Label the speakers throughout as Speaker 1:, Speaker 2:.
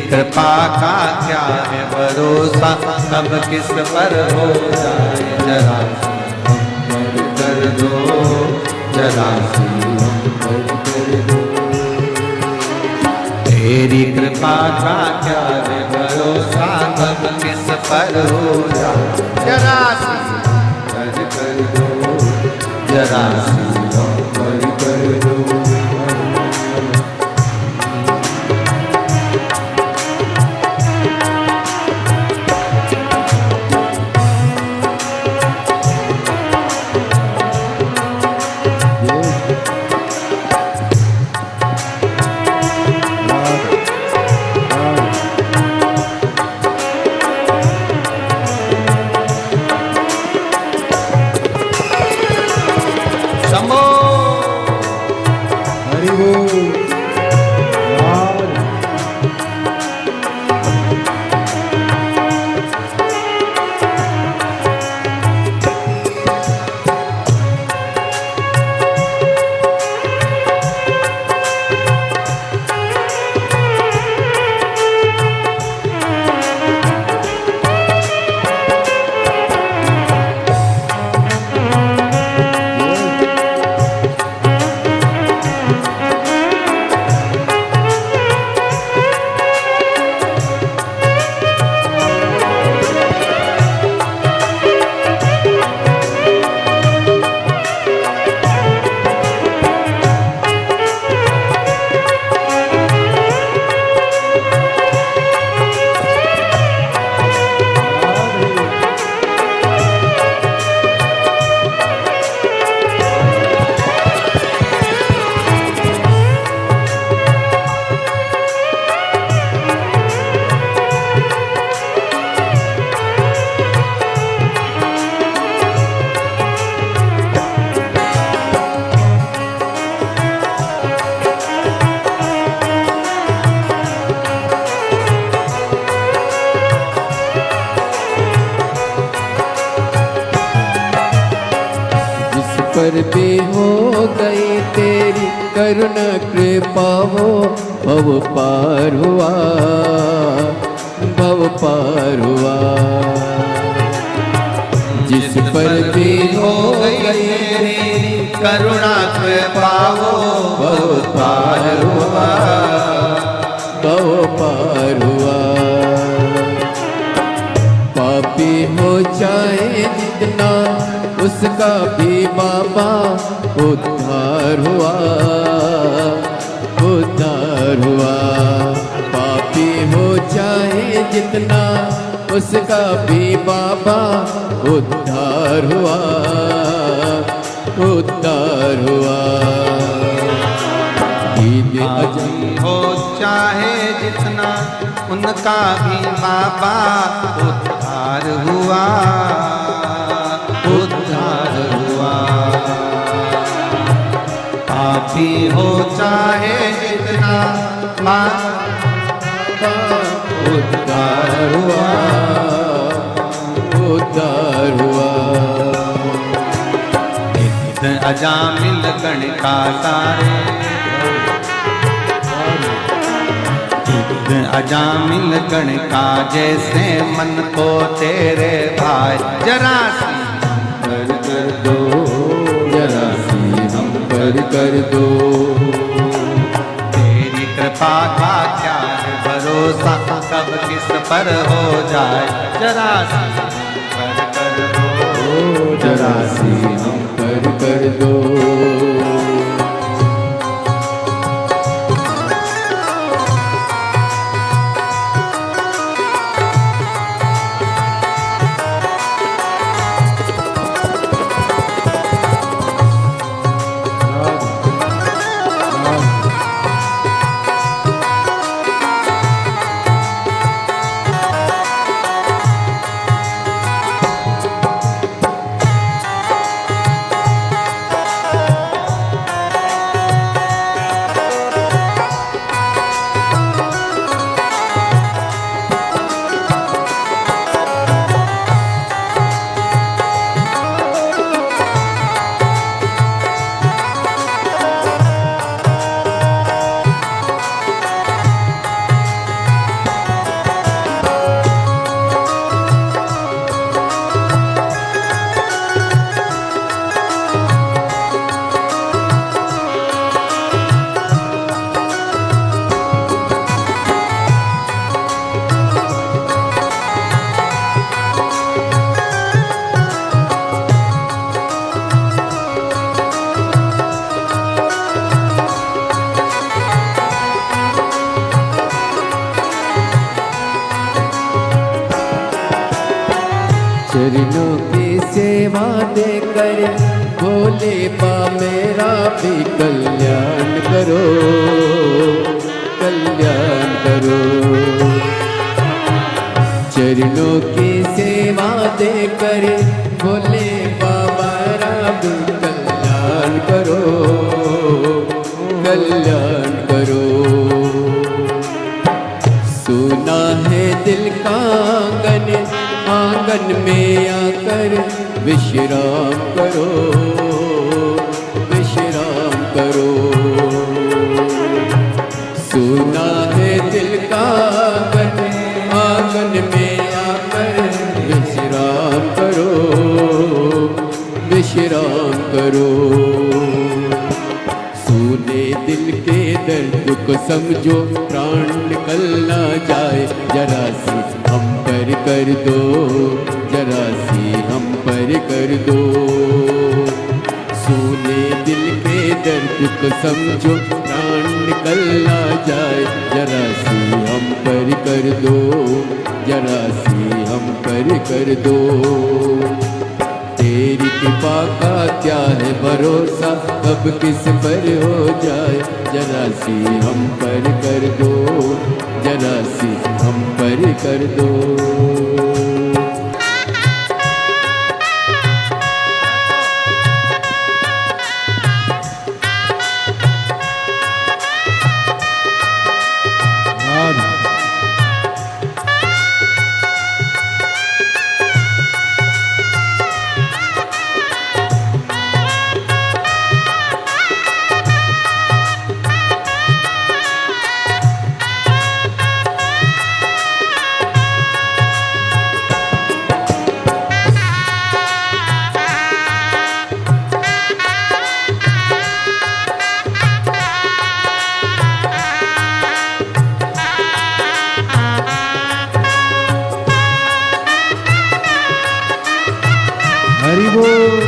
Speaker 1: कृपा का क्या है भरोसा, कब किस पर हो जाए जरा कर दो, जरा कर दो। तेरी कृपा का क्या है भरोसा, कब किस पर हो जाए जरा कर दो, जरा कर दो।
Speaker 2: पर भी हो गई तेरी करुणा कृपा हो, भव पार हुआ, भव पार हुआ। जिस पर भी हो गई तेरी
Speaker 1: करुणा कृपा हो, भव पार हुआ,
Speaker 2: भव पार हुआ। पापी हो जाए जितना उसका भी बाबा उद्धार हुआ, उद्धार हुआ। पापी हो जाए जितना उसका भी बाबा उद्धार हुआ, उद्धार हुआ।
Speaker 1: पापी हो चाहे जितना उनका भी बाबा उद्धार हुआ, उद्धार हुआ। पापी हो चाहे जितना बाबा उद्धार हुआ,
Speaker 2: उद्धार हुआ।
Speaker 1: अजामिल गण का सारे, अजामिल गण का जैसे मन को तेरे भाई, जरा सी कर दो,
Speaker 2: जरा सी हम कर दो।
Speaker 1: तेरी कृपा का क्या है भरोसा, कब किस पर हो जाए जरा सी कर दो,
Speaker 2: जरा सी हम कर दो। सेवा देकर भोले बा मेरा भी कल्याण करो, कल्याण करो। चरणों की सेवा देकर भोले बाबा भी कल्याण करो, कल्याण करो। सुना है दिल का आंगन, आंगन में आकर विश्राम करो, विश्राम करो। सुना है दिल का आंगन, आंगन में आकर विश्राम करो, विश्राम करो। सुने दिल के दर्द को समझो, प्राण निकल ना जाए, जरा सी हम पर कर दो, जरा सी हम पर कर दो। सुने दिल के दर्द को समझो, प्राण निकल ना जाए, जरा सी हम पर कर दो, जरा सी हम पर कर दो। तेरी कृपा का क्या है भरोसा, कब किस पर हो जाए, जरा सी हम पर कर दो, जरा सी हम पर कर दो। हरि बोल।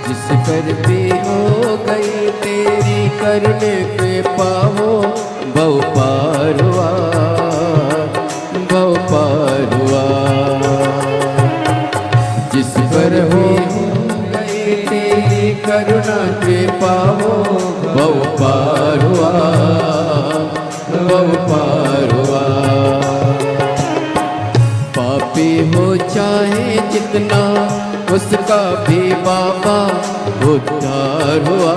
Speaker 2: जिस पर भी हो गई तेरी करने पे पाओ, भव पार हुआ, भव पार हुआ। जिस पर हो गई तेरी करुणा के पाओ, भव पार हुआ, भव पार हुआ। पापी हो चाहे जितना, उसका भी बाबा उद्धार हुआ,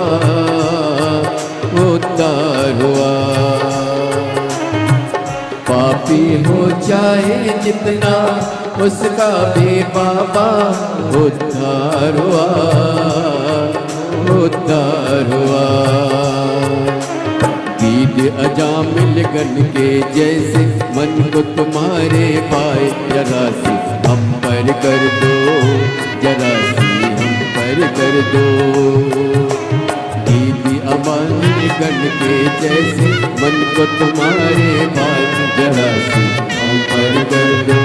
Speaker 2: उद्धार हुआ। पापी हो चाहे जितना, उसका भी बाबा उद्धार हुआ, उद्धार हुआ। ईद अजामिल गन के जैसे मन को तुम्हारे पाए, जरा सी हम पर कर दो, जरा सी हम पर कर दो। दीदी अमानी गन के जैसे मन को तुम्हारे पाए, जरा सी हम पर कर दो,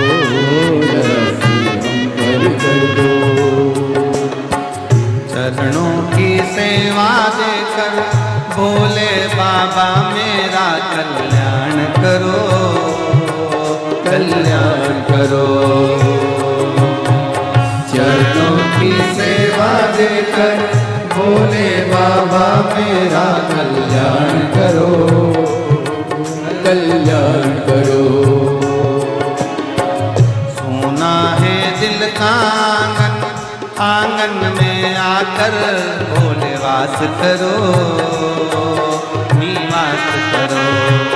Speaker 2: जरा सी हम पर कर दो।
Speaker 1: चरणों की सेवा देकर भोले बाबा मेरा कल्याण करो, कल्याण करो। चरणों की सेवा देकर भोले बाबा मेरा कल्याण करो,
Speaker 2: कल्याण करो।
Speaker 1: सोना है दिल का आंगन, आंगन में आकर भोले वास करो, निवास करो।